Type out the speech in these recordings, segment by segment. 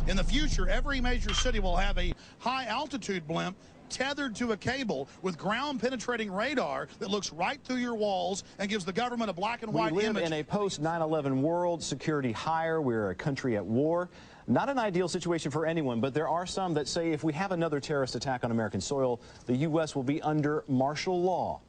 In the future, every major city will have a high-altitude blimp tethered to a cable with ground-penetrating radar that looks right through your walls and gives the government a black and white image. We live in a post-9/11 world, security higher, we're a country at war. Not an ideal situation for anyone, but there are some that say if we have another terrorist attack on American soil, the U.S. will be under martial law.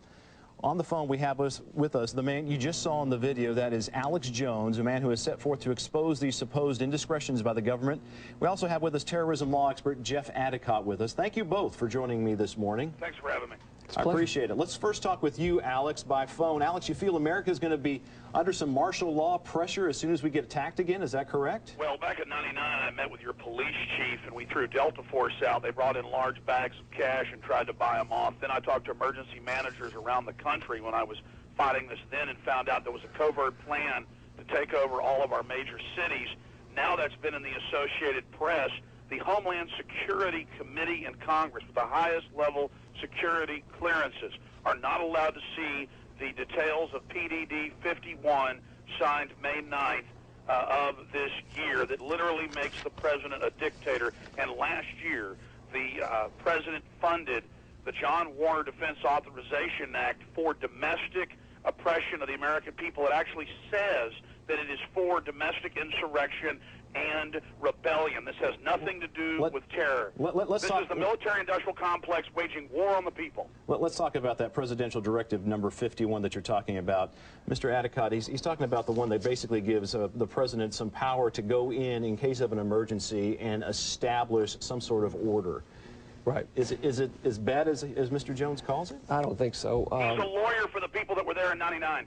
On the phone, we have with us the man you just saw in the video. That is Alex Jones, a man who is set forth to expose these supposed indiscretions by the government. We also have with us terrorism law expert Jeff Adicott with us. Thank you both for joining me this morning. Thanks for having me. I appreciate it. Let's first talk with you, Alex, by phone. Alex, you feel America is going to be under some martial law pressure as soon as we get attacked again? Is that correct? Well, back in '99, I met with your police chief, and we threw Delta Force out. They brought in large bags of cash and tried to buy them off. Then I talked to emergency managers around the country when I was fighting this then and found out there was a covert plan to take over all of our major cities. Now that's been in the Associated Press. The Homeland Security Committee in Congress, with the highest level security clearances, are not allowed to see the details of PDD 51 signed May 9th of this year that literally makes the president a dictator. And last year, the president funded the John Warner Defense Authorization Act for domestic oppression of the American people. It actually says that it is for domestic insurrection and rebellion. This has nothing to do with terror. This is the military-industrial complex waging war on the people. Let's talk about that presidential directive number 51 that you're talking about. Mr. Adicott, he's talking about the one that basically gives the president some power to go in case of an emergency and establish some sort of order. Right. Is it as bad as Mr. Jones calls it? I don't think so. He's a lawyer for the people that were there in '99.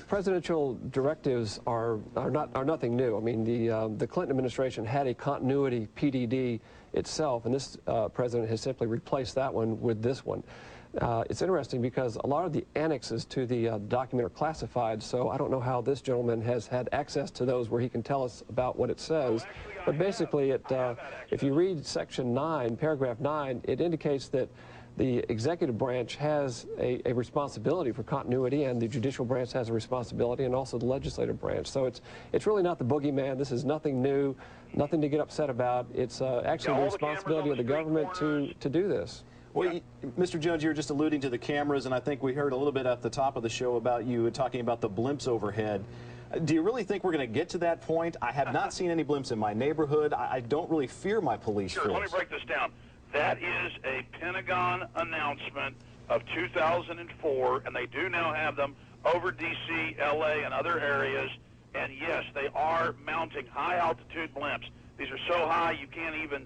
Presidential directives are nothing new. I mean, the Clinton administration had a continuity PDD itself, and this president has simply replaced that one with this one. It's interesting because a lot of the annexes to the document are classified, so I don't know how this gentleman has had access to those where he can tell us about what it says. But basically, if you read Section 9, Paragraph 9, it indicates that the executive branch has a responsibility for continuity, and the judicial branch has a responsibility, and also the legislative branch. So it's really not the boogeyman. This is nothing new, nothing to get upset about. It's actually the responsibility of the government to do this. Well, Mr. Jones, you were just alluding to the cameras, and I think we heard a little bit at the top of the show about you talking about the blimps overhead. Do you really think we're going to get to that point? I have not seen any blimps in my neighborhood. I don't really fear my police force. Let me break this down. That is a Pentagon announcement of 2004, and they do now have them over D.C., L.A., and other areas. And yes, they are mounting high-altitude blimps. These are so high you can't even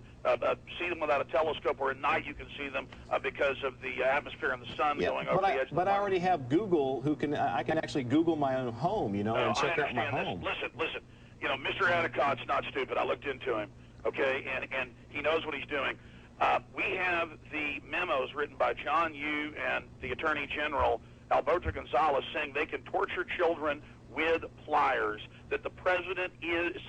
see them without a telescope, or at night you can see them because of the atmosphere and the sun going over the edge of the But I already have Google, I can actually Google my own home, you know, and check out my home. Listen. You know, Mr. Adicott's not stupid. I looked into him, okay, and he knows what he's doing. We have the memos written by John Yoo and the Attorney General, Alberto Gonzalez, saying they can torture children with pliers, that the president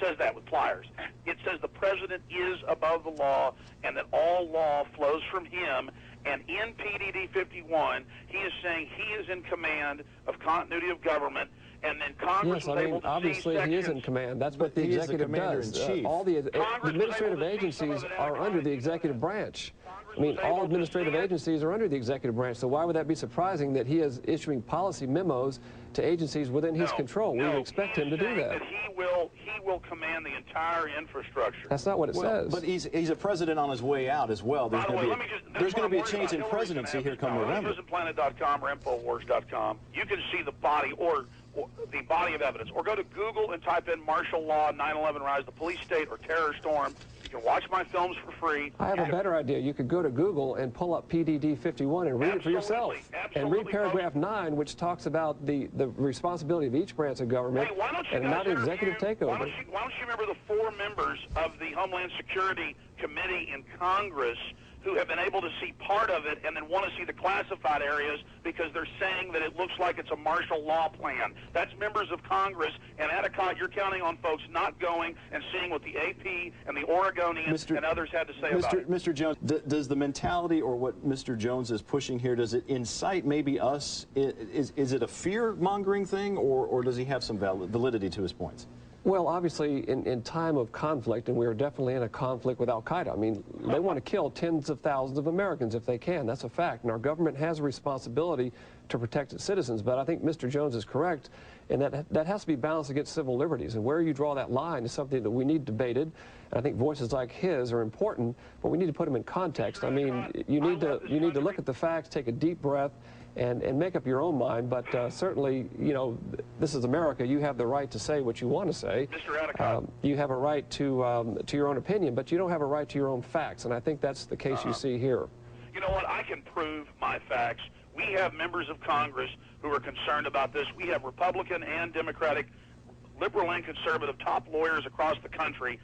says that with pliers. It says the president is above the law and that all law flows from him. And in PDD 51, he is saying he is in command of continuity of government. And then Congress was able to obviously he is in command. That's what the executive does. All the administrative agencies are under the executive branch. I mean, all administrative agencies are under the executive branch, so why would that be surprising that he is issuing policy memos to agencies within his control? We would expect him to do that. He will command the entire infrastructure. That's not what it says. But he's a president on his way out as well. There's going to be a change in presidency here come November. PrisonPlanet.com or Infowars.com. You can see the body or the body of evidence, or go to Google and type in martial law, 9/11 rise, the police state, or terror storm. You can watch my films for free. I have a better idea. You could go to Google and pull up PDD 51 and read it for yourself. And read paragraph 9, which talks about the responsibility of each branch of government and not executive takeover. Why don't you remember the 4 members of the Homeland Security Committee in Congress who have been able to see part of it and then want to see the classified areas because they're saying that it looks like it's a martial law plan. That's members of Congress, and Adicott, you're counting on folks not going and seeing what the AP and the Oregonians and others had to say about it. Mr. Jones, does the mentality or what Mr. Jones is pushing here, does it incite maybe us? Is it a fear-mongering thing, or does he have some validity to his points? Well, obviously, in time of conflict, and we are definitely in a conflict with al-Qaeda. I mean, they want to kill tens of thousands of Americans if they can. That's a fact. And our government has a responsibility to protect its citizens. But I think Mr. Jones is correct in that has to be balanced against civil liberties. And where you draw that line is something that we need debated. And I think voices like his are important, but we need to put them in context. I mean, you need to look at the facts, take a deep breath, and make up your own mind. But certainly, you know, this is America. You have the right to say what you want to say. You have a right to your own opinion, but you don't have a right to your own facts. And I think that's the case you see here. You know what? I can prove my facts. We have members of Congress who are concerned about this. We have Republican and Democratic, liberal and conservative top lawyers across the country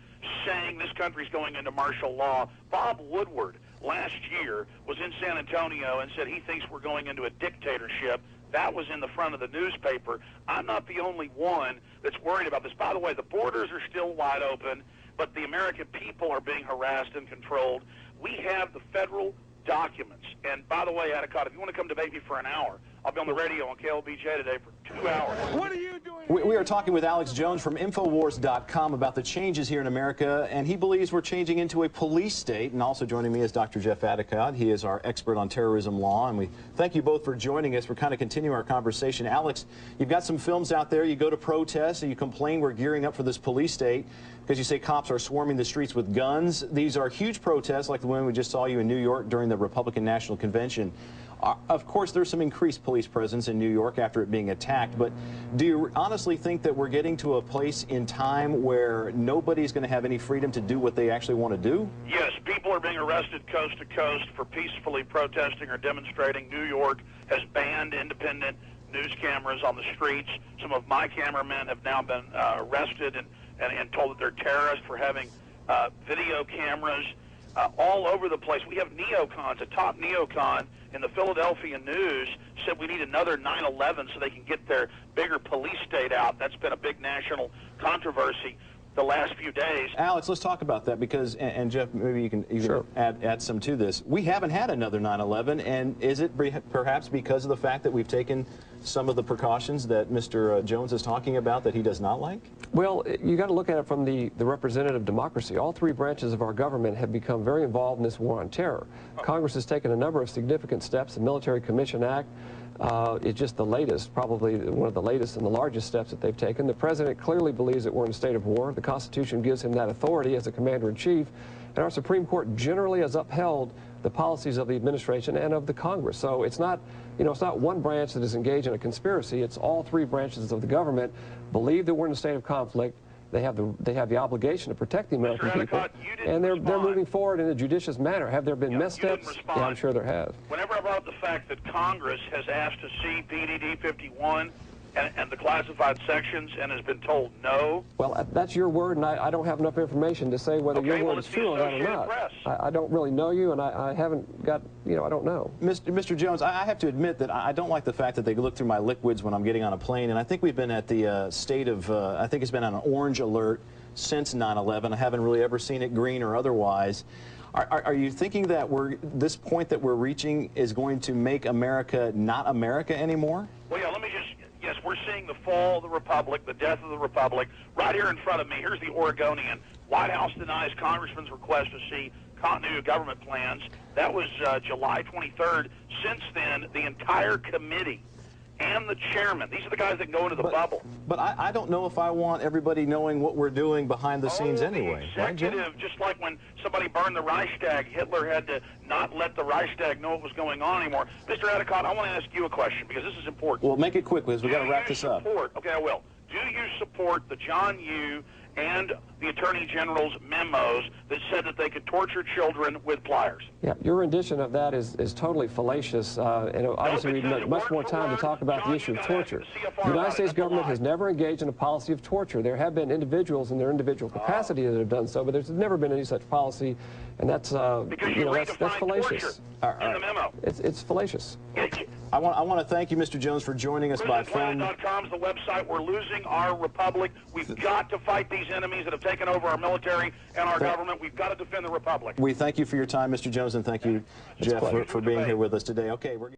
saying this country's going into martial law. Bob Woodward last year was in San Antonio and said he thinks we're going into a dictatorship. That was in the front of the newspaper. I'm not the only one that's worried about this. By the way, the borders are still wide open, but the American people are being harassed and controlled. We have the federal documents. And by the way, Adicott, if you want to come debate me for an hour, I'll be on the radio on KLBJ today for 2 hours. What are you doing? We are talking with Alex Jones from Infowars.com about the changes here in America, and he believes we're changing into a police state. And also joining me is Dr. Jeff Adicott. He is our expert on terrorism law, and we thank you both for joining us. We're kind of continuing our conversation. Alex, you've got some films out there. You go to protests, and you complain we're gearing up for this police state because you say cops are swarming the streets with guns. These are huge protests like the one we just saw you in New York during the Republican National Convention. Of course, there's some increased police presence in New York after it being attacked, but do you honestly think that we're getting to a place in time where nobody's going to have any freedom to do what they actually want to do? Yes, people are being arrested coast to coast for peacefully protesting or demonstrating. New York has banned independent news cameras on the streets. Some of my cameramen have now been arrested and told that they're terrorists for having video cameras all over the place. We have neocons. A top neocon in the Philadelphia News said we need another 9/11 so they can get their bigger police state out. That's been a big national controversy the last few days. Alex, let's talk about that because, and Jeff, maybe you can Sure. add some to this. We haven't had another 9/11, and is it perhaps because of the fact that we've taken some of the precautions that Mr. Jones is talking about that he does not like? Well, you got to look at it from the representative democracy. All three branches of our government have become very involved in this war on terror. Congress has taken a number of significant steps. The Military Commission Act is just the latest, probably one of the latest and the largest steps that they've taken. The president clearly believes that we're in a state of war. The Constitution gives him that authority as a commander-in-chief, and our Supreme Court generally has upheld the policies of the administration and of the Congress. So it's not, you know, it's not one branch that is engaged in a conspiracy. It's all three branches of the government believe that we're in a state of conflict. They have the obligation to protect the American people, and they're moving forward in a judicious manner. Have there been missteps? Yeah, I'm sure there have. Whenever I brought up the fact that Congress has asked to see PDD 51 and the classified sections and has been told no. Well, that's your word, and I don't have enough information to say whether your word is true or not. I don't really know you, and I haven't got, you know, I don't know. Mr. Jones, I have to admit that I don't like the fact that they look through my liquids when I'm getting on a plane, and I think we've been at the state of, I think it's been on an orange alert since 9/11. I haven't really ever seen it green or otherwise. Are you thinking that this point that we're reaching is going to make America not America anymore? Well, yeah, let me just... Yes, we're seeing the fall of the Republic, the death of the Republic. Right here in front of me, here's the Oregonian. White House denies Congressman's request to see continuity of government plans. That was July 23rd. Since then, the entire committee and the chairman, these are the guys that go into the bubble. But I don't know if I want everybody knowing what we're doing behind the scenes anyway. The executive, just like when somebody burned the Reichstag, Hitler had to not let the Reichstag know what was going on anymore. Mr. Adicott, I want to ask you a question because this is important. Well, make it quick, because we've got to wrap this up. Okay, I will. Do you support the John Yoo and the Attorney General's memos that said that they could torture children with pliers? Yeah, your rendition of that is totally fallacious, and obviously we need much more time to talk about the issue of torture. The United States government has never engaged in a policy of torture. There have been individuals in their individual capacity that have done so, but there's never been any such policy, and that's that's fallacious. In the memo. It's fallacious. I want to thank you, Mr. Jones, for joining us by phone. PrisonPlanet.com is the website. We're losing our republic. We've got to fight these enemies that have taken over our military and our government. We've got to defend the republic. We thank you for your time, Mr. Jones, and thank you, Jeff, for being here with us today. Okay, we're